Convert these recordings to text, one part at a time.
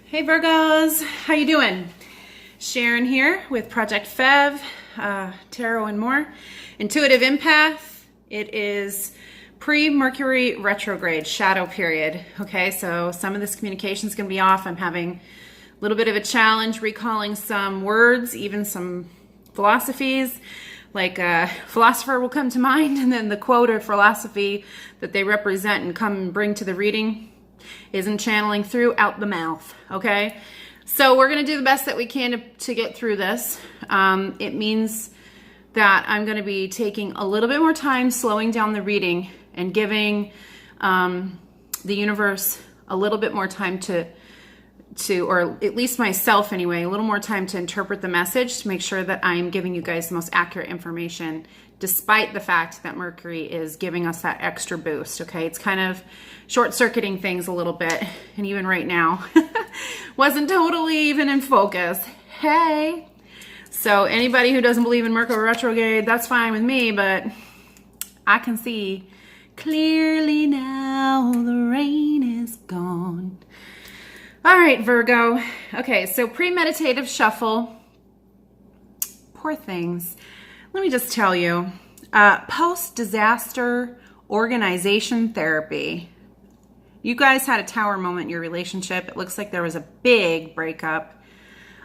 Hey Virgos, how you doing? Sharon here with Project Fev, Tarot and more. Intuitive Empath. It is pre-Mercury retrograde shadow period. Okay, so some of this communication is going to be off. I'm having a little bit of a challenge recalling some words, even some philosophies. Like a philosopher will come to mind, and then the quote or philosophy that they represent and come and bring to the reading isn't channeling through out the mouth, okay? So we're going to do the best that we can to get through this. It means that I'm going to be taking a little bit more time slowing down the reading and giving the universe a little bit more time to, or at least myself anyway, a little more time to interpret the message to make sure that I'm giving you guys the most accurate information, despite the fact that Mercury is giving us that extra boost, okay? It's kind of short-circuiting things a little bit, and even right now, wasn't totally even in focus. Hey! So anybody who doesn't believe in Mercury retrograde, that's fine with me, but I can see clearly now the rain is gone. All right, Virgo. Okay, so premeditative shuffle. Poor things. Let me just tell you, post-disaster organization therapy. You guys had a tower moment in your relationship. It looks like there was a big breakup.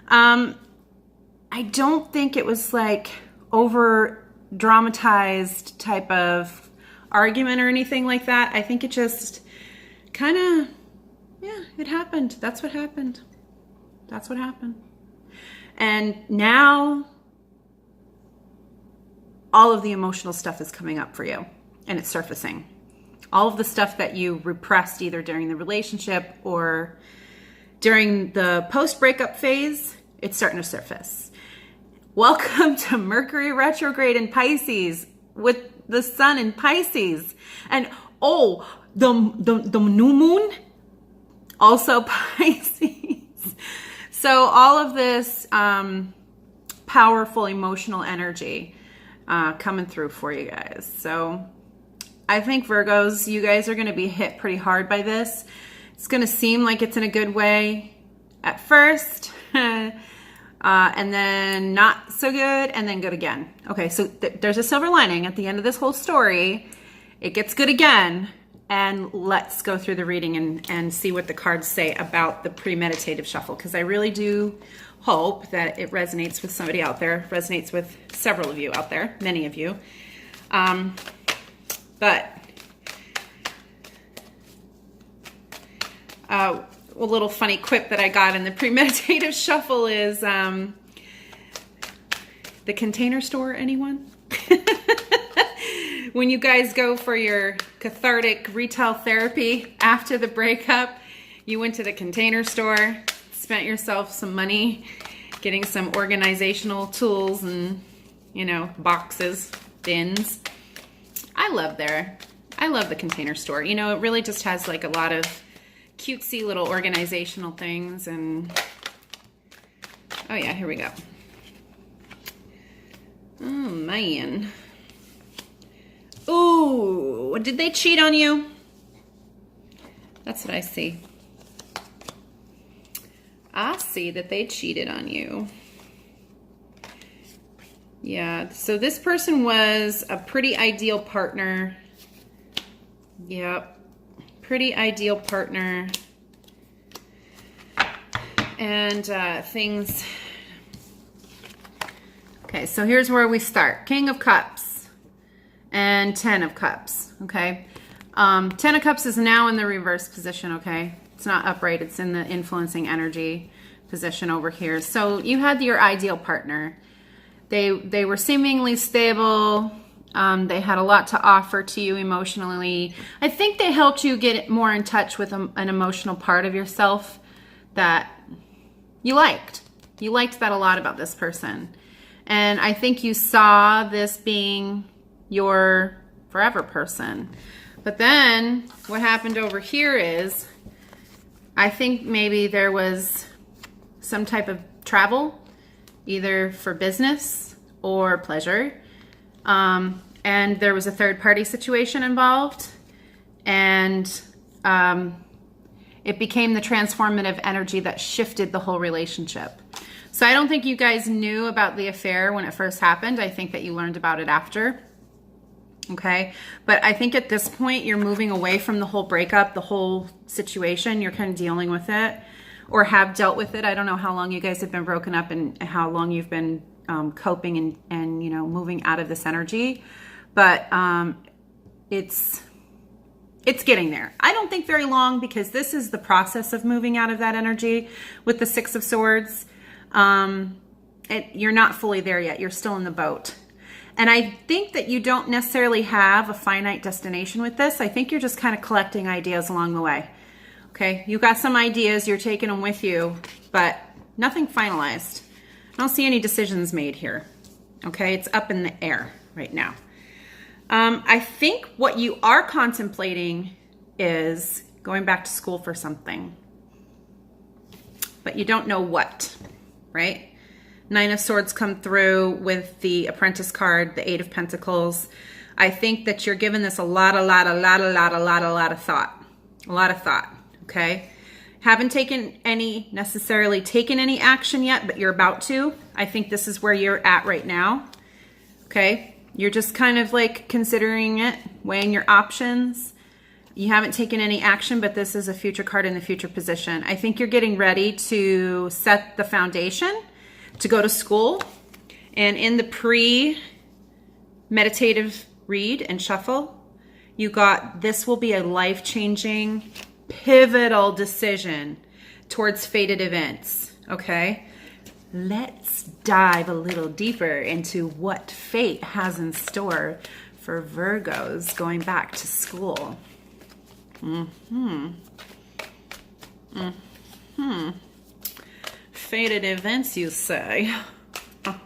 I don't think it was like over dramatized type of argument or anything like that. I think it just kind of, yeah, it happened. That's what happened. That's what happened. And now all of the emotional stuff is coming up for you and it's surfacing. All of the stuff that you repressed either during the relationship or during the post-breakup phase, it's starting to surface. Welcome to Mercury retrograde in Pisces with the sun in Pisces. And oh, the new moon, also Pisces. So all of this powerful emotional energy coming through for you guys. So I think Virgos, you guys are going to be hit pretty hard by this. It's going to seem like it's in a good way at first, and then not so good, and then good again. Okay, so there's a silver lining at the end of this whole story. It gets good again, and let's go through the reading and see what the cards say about the premeditative shuffle, because I really do hope that it resonates with somebody out there, resonates with several of you out there, many of you. But a little funny quip that I got in the premeditative shuffle is the Container Store, anyone? When you guys go for your cathartic retail therapy after the breakup, you went to the Container Store, spent yourself some money getting some organizational tools and, you know, boxes, bins. I love the Container Store. You know, it really just has like a lot of cutesy little organizational things. And oh yeah, here we go. Oh man. Ooh, did they cheat on you? That's what I see. I see that they cheated on you. Yeah, so this person was a pretty ideal partner. Yep, pretty ideal partner. And things... Okay, so here's where we start. King of Cups and Ten of Cups, okay? Ten of Cups is now in the reverse position, okay? It's not upright, it's in the influencing energy position over here. So you had your ideal partner. They were seemingly stable. They had a lot to offer to you emotionally. I think they helped you get more in touch with an emotional part of yourself that you liked. You liked that a lot about this person. And I think you saw this being your forever person. But then what happened over here is, I think maybe there was some type of travel, either for business or pleasure. And there was a third party situation involved. And It became the transformative energy that shifted the whole relationship. So I don't think you guys knew about the affair when it first happened. I think that you learned about it after. Okay. But I think at this point, you're moving away from the whole breakup, the whole situation. You're kind of dealing with it or have dealt with it. I don't know how long you guys have been broken up and how long you've been coping and, you know, moving out of this energy. But it's getting there. I don't think very long, because this is the process of moving out of that energy with the Six of Swords. You're not fully there yet. You're still in the boat. And I think that you don't necessarily have a finite destination with this. I think you're just kind of collecting ideas along the way. Okay, you got some ideas, you're taking them with you, but nothing finalized. I don't see any decisions made here. Okay, it's up in the air right now. I think what you are contemplating is going back to school for something, but you don't know what, right? Nine of Swords come through with the Apprentice card, the Eight of Pentacles. I think that you're giving this a lot of thought. A lot of thought, okay? Haven't necessarily taken any action yet, but you're about to. I think this is where you're at right now, okay? You're just kind of like considering it, weighing your options. You haven't taken any action, but this is a future card in the future position. I think you're getting ready to set the foundation to go to school. And in the pre-meditative read and shuffle, you got, this will be a life-changing, pivotal decision towards fated events, okay? Let's dive a little deeper into what fate has in store for Virgos going back to school. Fated events, you say? All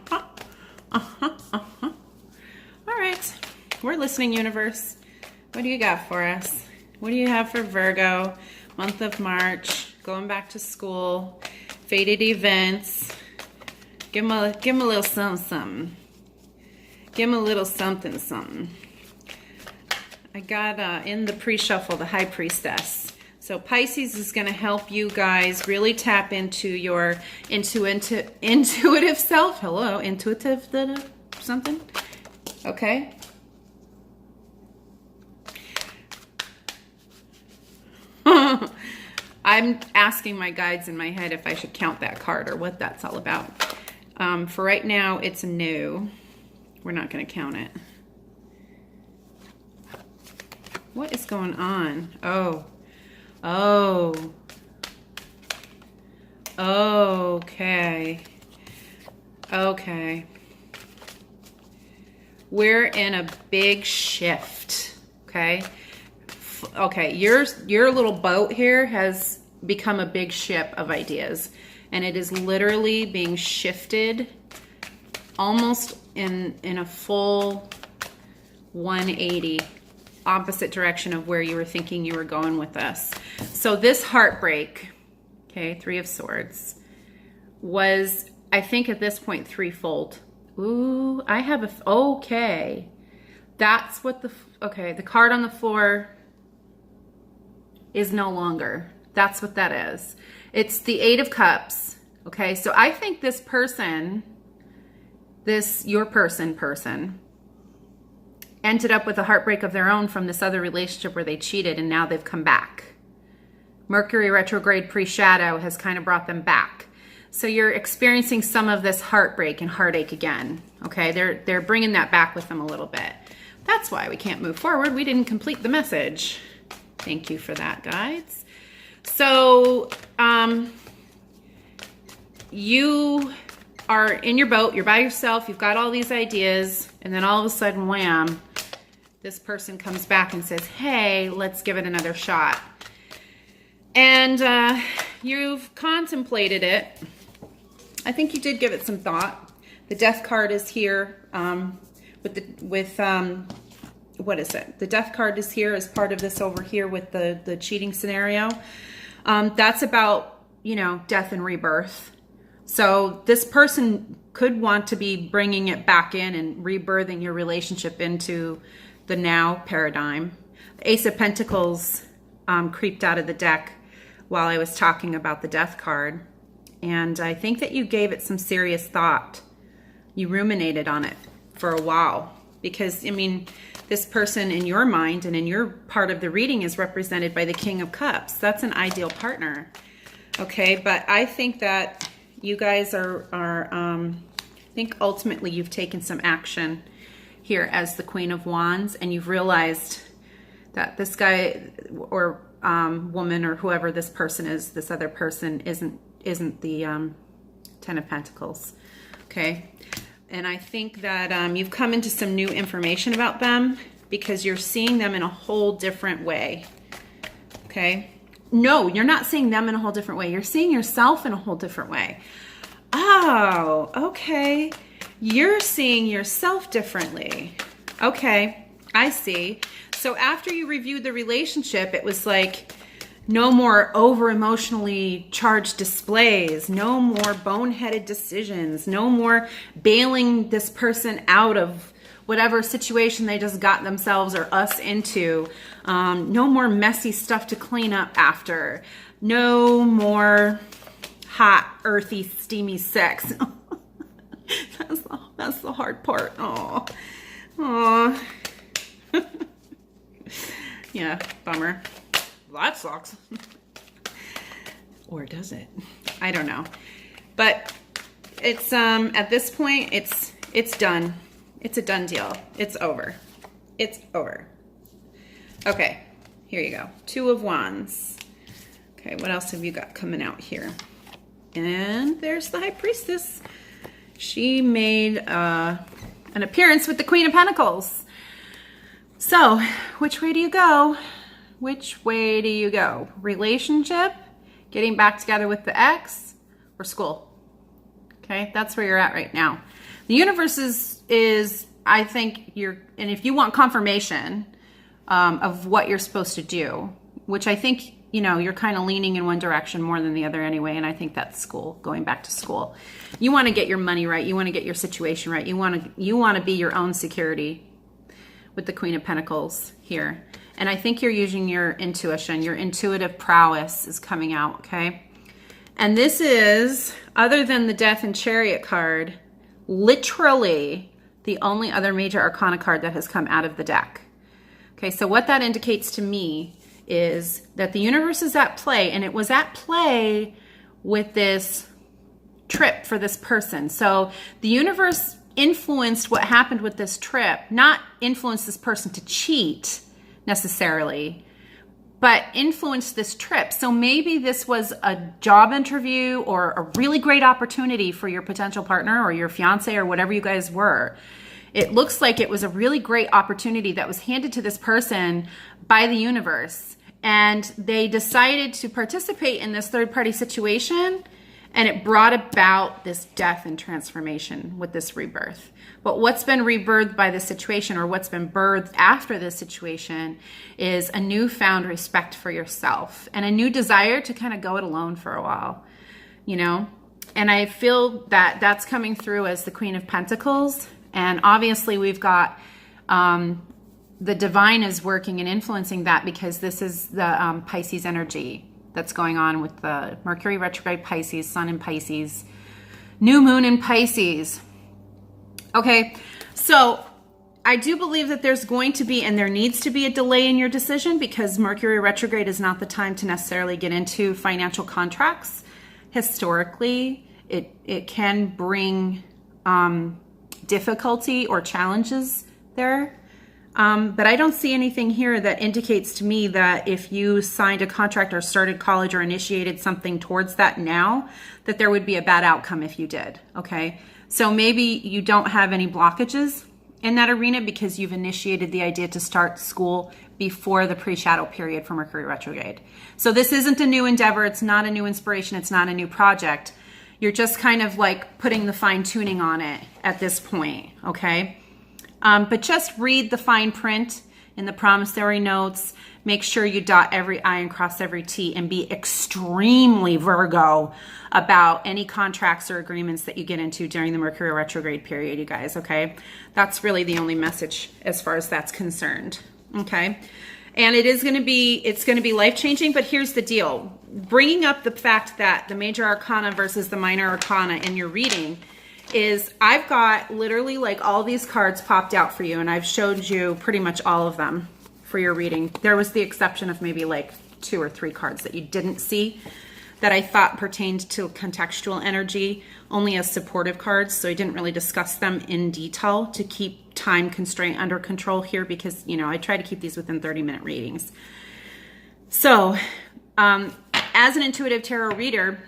right, we're listening, universe. What do you got for us? What do you have for Virgo? Month of March, going back to school, fated events. Give him a little something. Give him a little something. I got in the pre-shuffle the High Priestess. So Pisces is going to help you guys really tap into your intuitive self. Hello, intuitive something. Okay. I'm asking my guides in my head if I should count that card or what that's all about. For right now, it's no. We're not going to count it. What is going on? Okay. We're in a big shift, okay? Okay, your little boat here has become a big ship of ideas, and it is literally being shifted almost in a full 180 opposite direction of where you were thinking you were going with this. So this heartbreak, okay, Three of Swords, was, I think at this point, threefold. Ooh, I have okay. That's what the card on the floor is no longer. That's what that is. It's the Eight of Cups. Okay, so I think this person, your person, ended up with a heartbreak of their own from this other relationship where they cheated, and now they've come back. Mercury retrograde pre-shadow has kind of brought them back. So you're experiencing some of this heartbreak and heartache again. Okay, they're bringing that back with them a little bit. That's why we can't move forward. We didn't complete the message. Thank you for that, guides. So you are in your boat, you're by yourself, you've got all these ideas, and then all of a sudden, wham, this person comes back and says, hey, let's give it another shot. And you've contemplated it. I think you did give it some thought. The Death card is here what is it? The Death card is here as part of this over here with the cheating scenario. That's about, death and rebirth. So this person could want to be bringing it back in and rebirthing your relationship into the now paradigm. The Ace of Pentacles creeped out of the deck while I was talking about the death card. And I think that you gave it some serious thought. You ruminated on it for a while because, I mean, this person in your mind and in your part of the reading is represented by the King of Cups. That's an ideal partner. Okay, but I think that you guys I think ultimately you've taken some action here as the Queen of Wands, and you've realized that this guy or woman or whoever this person is, this other person isn't the Ten of Pentacles. Okay, and I think that you've come into some new information about them because you're seeing them in a whole different way. Okay, no, you're not seeing them in a whole different way. You're seeing yourself in a whole different way. Oh, okay. You're seeing yourself differently. Okay, I see. So after you reviewed the relationship, it was like no more over emotionally charged displays, no more boneheaded decisions, no more bailing this person out of whatever situation they just got themselves or us into. No more messy stuff to clean up after. No more hot, earthy, steamy sex. That's the hard part. Oh, yeah, bummer. That sucks. Or does it? I don't know. But it's at this point it's done. It's a done deal. It's over. It's over. Okay, here you go. Two of Wands. Okay, what else have you got coming out here? And there's the High Priestess. She made an appearance with the Queen of Pentacles. So, which way do you go? Which way do you go? Relationship, getting back together with the ex, or school? Okay, that's where you're at right now. The universe is I think and if you want confirmation of what you're supposed to do, which I think, you know, you're kind of leaning in one direction more than the other anyway, and I think that's school, going back to school. You want to get your money right. You want to get your situation right. You want to be your own security with the Queen of Pentacles here. And I think you're using your intuition. Your intuitive prowess is coming out, okay? And this is, other than the Death and Chariot card, literally the only other major arcana card that has come out of the deck. Okay, so what that indicates to me is that the universe is at play, and it was at play with this trip for this person. So the universe influenced what happened with this trip, not influenced this person to cheat necessarily, but influenced this trip. So maybe this was a job interview or a really great opportunity for your potential partner or your fiance or whatever you guys were. It looks like it was a really great opportunity that was handed to this person by the universe, and they decided to participate in this third-party situation, and it brought about this death and transformation with this rebirth. But what's been rebirthed by this situation, or what's been birthed after this situation, is a newfound respect for yourself and a new desire to kind of go it alone for a while, you know? And I feel that that's coming through as the Queen of Pentacles. And obviously we've got the divine is working and influencing that, because this is the Pisces energy that's going on with the Mercury retrograde Pisces, Sun in Pisces, new moon in Pisces. Okay, so I do believe that there's going to be, and there needs to be, a delay in your decision, because Mercury retrograde is not the time to necessarily get into financial contracts. Historically, it can bring difficulty or challenges there. But I don't see anything here that indicates to me that if you signed a contract or started college or initiated something towards that now, that there would be a bad outcome if you did, okay? So maybe you don't have any blockages in that arena because you've initiated the idea to start school before the pre-shadow period for Mercury retrograde. So this isn't a new endeavor. It's not a new inspiration. It's not a new project. You're just kind of like putting the fine tuning on it at this point, okay? But just read the fine print in the promissory notes. Make sure you dot every I and cross every T, and be extremely Virgo about any contracts or agreements that you get into during the Mercury retrograde period, you guys, okay? That's really the only message as far as that's concerned, okay? And it's going to be life-changing, but here's the deal. bringing up the fact that the major arcana versus the minor arcana in your reading is I've got literally like all these cards popped out for you, and I've showed you pretty much all of them for your reading. There was the exception of maybe like 2 or 3 cards that you didn't see that I thought pertained to contextual energy only as supportive cards, so I didn't really discuss them in detail to keep time constraint under control here, because, you know, I try to keep these within 30-minute readings. So as an intuitive tarot reader,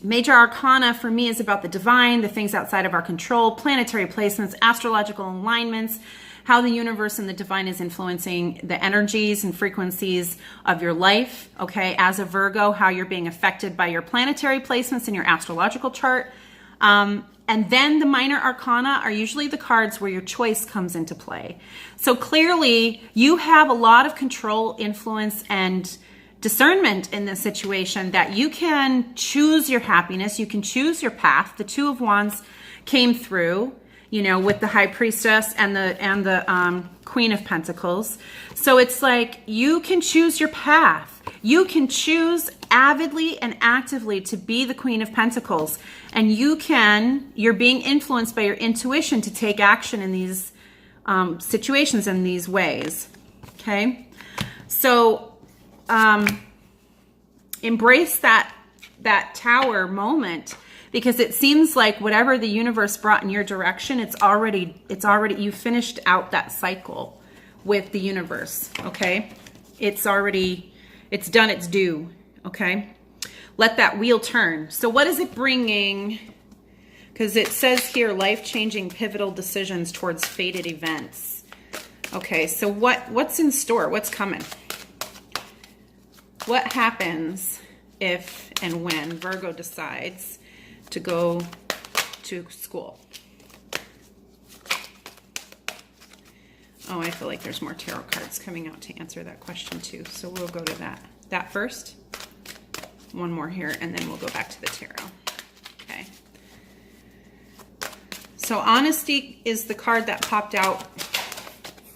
major arcana for me is about the divine, the things outside of our control, planetary placements, astrological alignments, how the universe and the divine is influencing the energies and frequencies of your life, okay? As a Virgo, how you're being affected by your planetary placements in your astrological chart. And then the minor arcana are usually the cards where your choice comes into play. So clearly, you have a lot of control, influence, and discernment in this situation, that you can choose your happiness, you can choose your path. The Two of Wands came through, you know, with the High Priestess and the Queen of Pentacles. So it's like you can choose your path. You can choose avidly and actively to be the Queen of Pentacles, and you're being influenced by your intuition to take action in these situations in these ways. Okay, so embrace that Tower moment, because it seems like whatever the universe brought in your direction, it's already you finished out that cycle with the universe. Okay, it's done its due. Okay, let that wheel turn. So what is it bringing? Because it says here, life-changing pivotal decisions towards fated events. Okay, so what's in store? What's coming? What happens if and when Virgo decides to go to school? Oh, I feel like there's more tarot cards coming out to answer that question too. So we'll go to that first. One more here, and then we'll go back to the tarot. Okay. So honesty is the card that popped out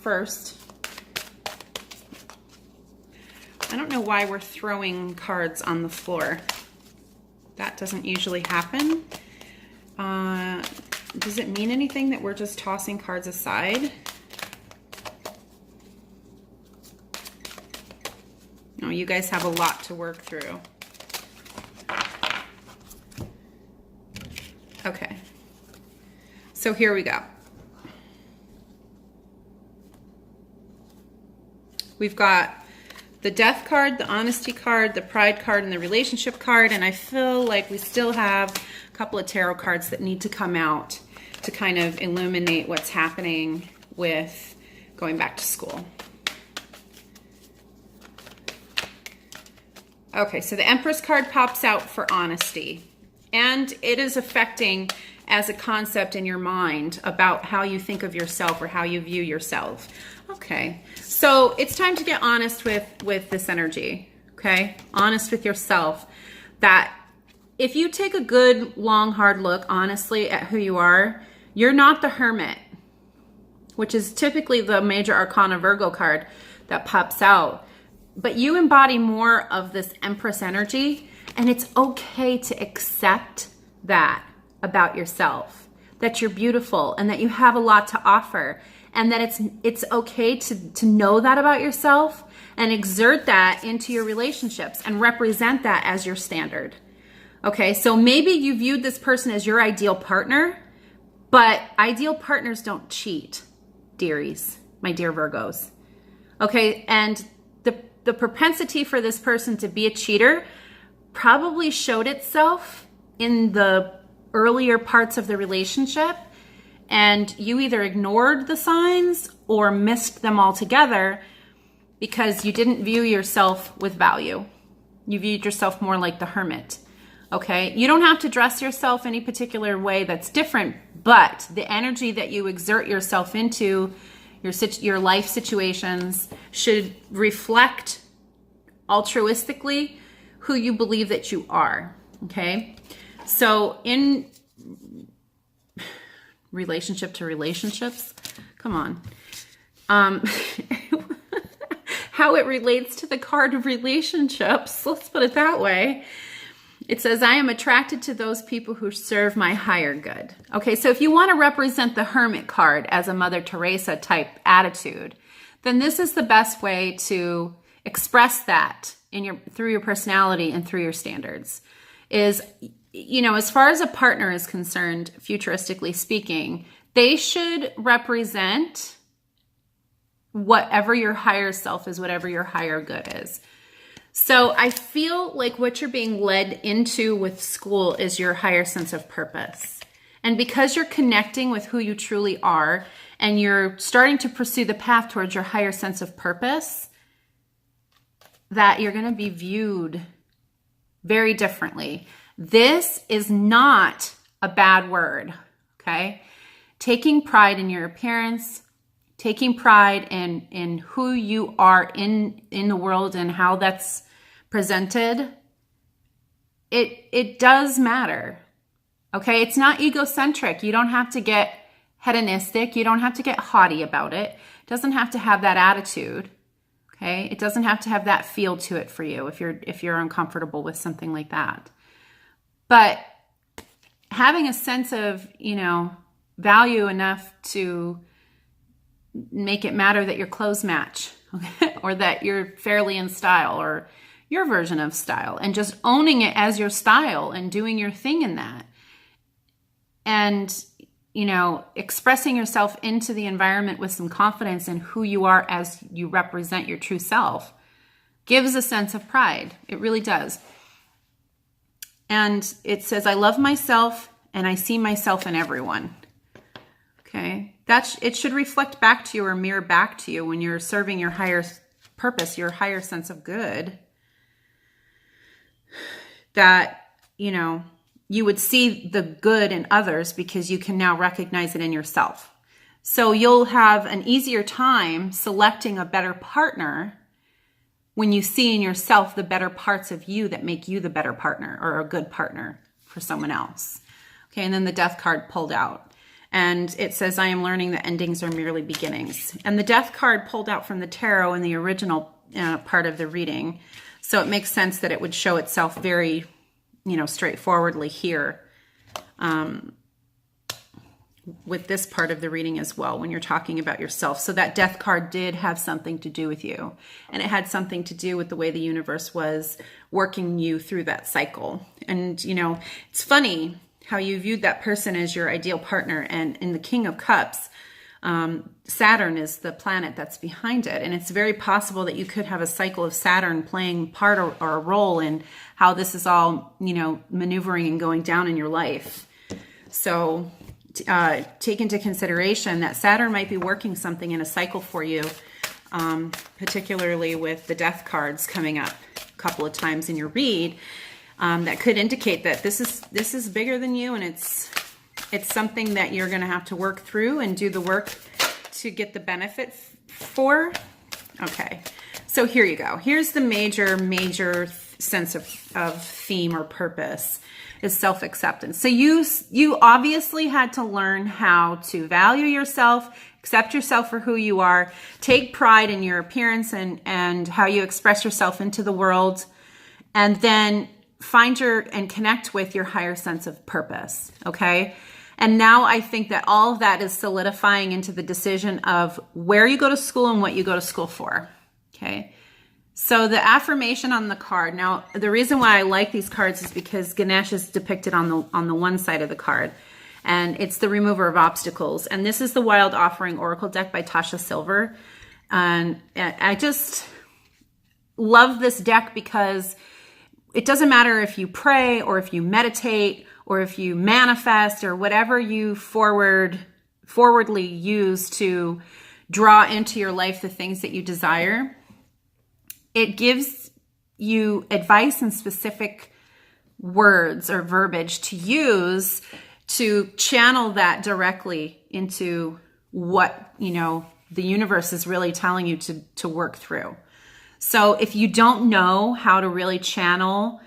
first. I don't know why we're throwing cards on the floor. That doesn't usually happen. Does it mean anything that we're just tossing cards aside? No, you guys have a lot to work through. Okay. So here we go. We've got the Death card, the Honesty card, the Pride card, and the Relationship card. And I feel like we still have a couple of tarot cards that need to come out to kind of illuminate what's happening with going back to school. Okay, so the Empress card pops out for honesty. And it is affecting as a concept in your mind about how you think of yourself or how you view yourself. Okay, so it's time to get honest with this energy, okay? Honest with yourself. That if you take a good, long, hard look, honestly, at who you are, you're not the Hermit, which is typically the major arcana Virgo card that pops out. But you embody more of this Empress energy, and it's okay to accept that about yourself, that you're beautiful and that you have a lot to offer, and that it's okay to know that about yourself and exert that into your relationships and represent that as your standard. Okay, so maybe you viewed this person as your ideal partner, but ideal partners don't cheat, dearies, my dear Virgos. Okay, and the propensity for this person to be a cheater probably showed itself in the earlier parts of the relationship, and you either ignored the signs or missed them altogether because you didn't view yourself with value. You viewed yourself more like the Hermit. Okay, you don't have to dress yourself any particular way that's different, but the energy that you exert yourself into your life situations should reflect altruistically who you believe that you are. Okay, so in relationship to relationships, come on, how how it relates to the card of relationships, let's put it that way. It says, I am attracted to those people who serve my higher good. Okay, so if you want to represent the Hermit card as a Mother Teresa type attitude, then this is the best way to express that through your personality and through your standards. Is, as far as a partner is concerned, futuristically speaking, they should represent whatever your higher self is, whatever your higher good is. So I feel like what you're being led into with school is your higher sense of purpose. And because you're connecting with who you truly are and you're starting to pursue the path towards your higher sense of purpose, that you're going to be viewed very differently. This is not a bad word, okay? Taking pride in your appearance, taking pride in who you are in the world and how that's presented, it does matter. Okay, it's not egocentric. You don't have to get hedonistic. You don't have to get haughty about it. It doesn't have to have that attitude. Okay, it doesn't have to have that feel to it for you if you're uncomfortable with something like that. But having a sense of, value enough to make it matter that your clothes match, okay? Or that you're fairly in style or your version of style, and just owning it as your style and doing your thing in that. And, expressing yourself into the environment with some confidence in who you are as you represent your true self gives a sense of pride. It really does. And it says, I love myself and I see myself in everyone. Okay. It should reflect back to you or mirror back to you when you're serving your higher purpose, your higher sense of good, that, you would see the good in others because you can now recognize it in yourself. So you'll have an easier time selecting a better partner when you see in yourself the better parts of you that make you the better partner or a good partner for someone else. Okay, and then the Death card pulled out. And it says, I am learning that endings are merely beginnings. And the Death card pulled out from the tarot in the original part of the reading. So it makes sense that it would show itself very, straightforwardly here with this part of the reading as well when you're talking about yourself. So that Death card did have something to do with you. And it had something to do with the way the universe was working you through that cycle. And, it's funny how you viewed that person as your ideal partner. And in the King of Cups, Saturn is the planet that's behind it. And it's very possible that you could have a cycle of Saturn playing part or a role in how this is all, maneuvering and going down in your life. So take into consideration that Saturn might be working something in a cycle for you, particularly with the Death cards coming up a couple of times in your read. That could indicate that this is bigger than you, and it's something that you're going to have to work through and do the work to get the benefit for. Okay, so here you go. Here's the major sense of theme or purpose is self-acceptance. So you obviously had to learn how to value yourself, accept yourself for who you are, take pride in your appearance and how you express yourself into the world, and then find and connect with your higher sense of purpose, okay? And now I think that all of that is solidifying into the decision of where you go to school and what you go to school for, okay? So the affirmation on the card, now the reason why I like these cards is because Ganesh is depicted on the one side of the card, and it's the remover of obstacles. And this is the Wild Offering Oracle deck by Tasha Silver. And I just love this deck because it doesn't matter if you pray or if you meditate or if you manifest or whatever you forwardly use to draw into your life the things that you desire. It gives you advice and specific words or verbiage to use to channel that directly into what, the universe is really telling you to work through. So if you don't know how to really channel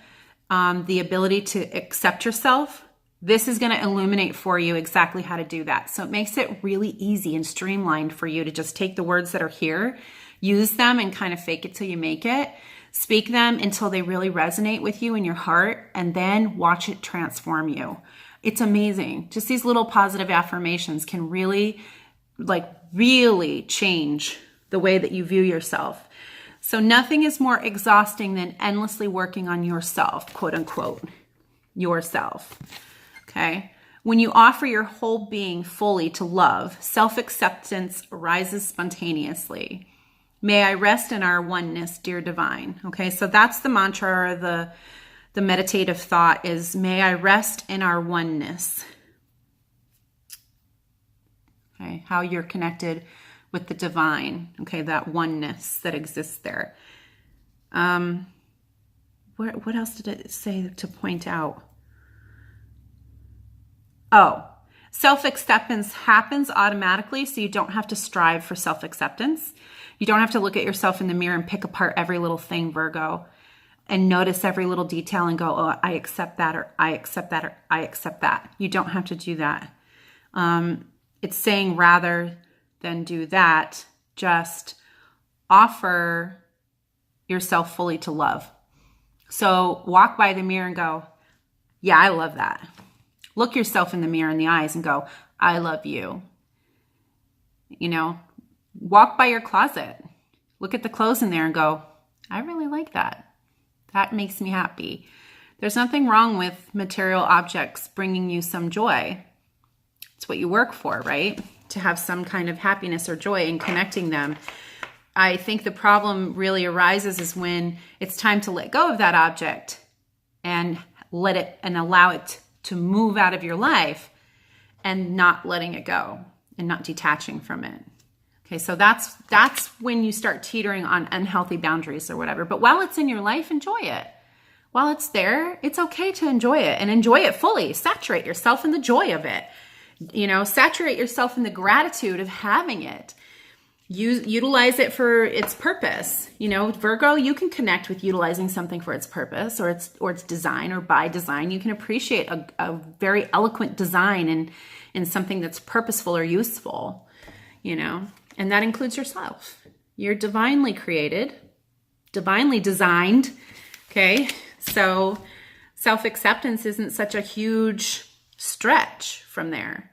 the ability to accept yourself, this is going to illuminate for you exactly how to do that. So it makes it really easy and streamlined for you to just take the words that are here, use them and kind of fake it till you make it. Speak them until they really resonate with you in your heart, and then watch it transform you. It's amazing. Just these little positive affirmations can really change the way that you view yourself. So nothing is more exhausting than endlessly working on yourself, quote unquote, yourself. Okay. When you offer your whole being fully to love, self-acceptance arises spontaneously. May I rest in our oneness, dear divine. Okay, so that's the mantra, or the meditative thought is, may I rest in our oneness. Okay, how you're connected with the divine. Okay, that oneness that exists there. What else did it say to point out? Oh, self-acceptance happens automatically, so you don't have to strive for self-acceptance. You don't have to look at yourself in the mirror and pick apart every little thing, Virgo, and notice every little detail and go, oh, I accept that, or I accept that, or I accept that. You don't have to do that. It's saying rather than do that, just offer yourself fully to love. So walk by the mirror and go, yeah, I love that. Look yourself in the mirror in the eyes and go, I love you. You know, walk by your closet. Look at the clothes in there and go, I really like that. That makes me happy. There's nothing wrong with material objects bringing you some joy. It's what you work for, right? To have some kind of happiness or joy in connecting them. I think the problem really arises is when it's time to let go of that object and let it and allow it to move out of your life, and not letting it go and not detaching from it. Okay, so that's when you start teetering on unhealthy boundaries or whatever. But while it's in your life, enjoy it. While it's there, it's okay to enjoy it, and enjoy it fully. Saturate yourself in the joy of it. You know, saturate yourself in the gratitude of having it. Utilize it for its purpose. You know, Virgo, you can connect with utilizing something for its purpose or its design, or by design. You can appreciate a very eloquent design in something that's purposeful or useful, you know, and that includes yourself. You're divinely created, divinely designed. Okay. So self-acceptance isn't such a huge stretch from there.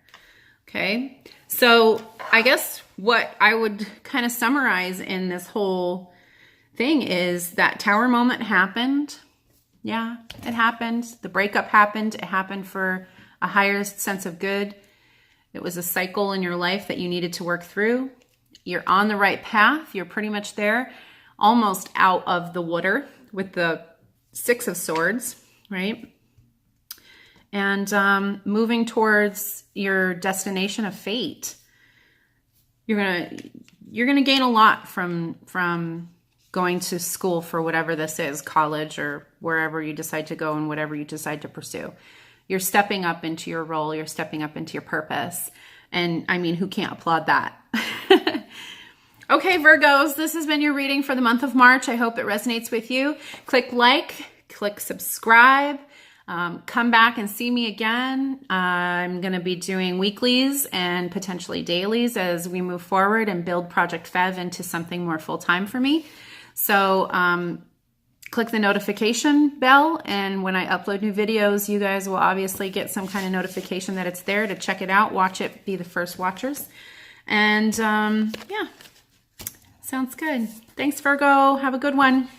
Okay. So I guess what I would kind of summarize in this whole thing is that tower moment happened. Yeah, it happened. The breakup happened. It happened for a higher sense of good. It was a cycle in your life that you needed to work through. You're on the right path. You're pretty much there, almost out of the water with the Six of Swords, right? And moving towards your destination of fate. You're gonna gain a lot from going to school for whatever this is, college or wherever you decide to go and whatever you decide to pursue. You're stepping up into your role. You're stepping up into your purpose. And I mean, who can't applaud that? Okay, Virgos, this has been your reading for the month of March. I hope it resonates with you. Click like, click subscribe. Come back and see me again. I'm going to be doing weeklies and potentially dailies as we move forward and build Project Fev into something more full-time for me. So click the notification bell, and when I upload new videos, you guys will obviously get some kind of notification that it's there to check it out, watch it, be the first watchers. And yeah, sounds good. Thanks, Virgo. Have a good one.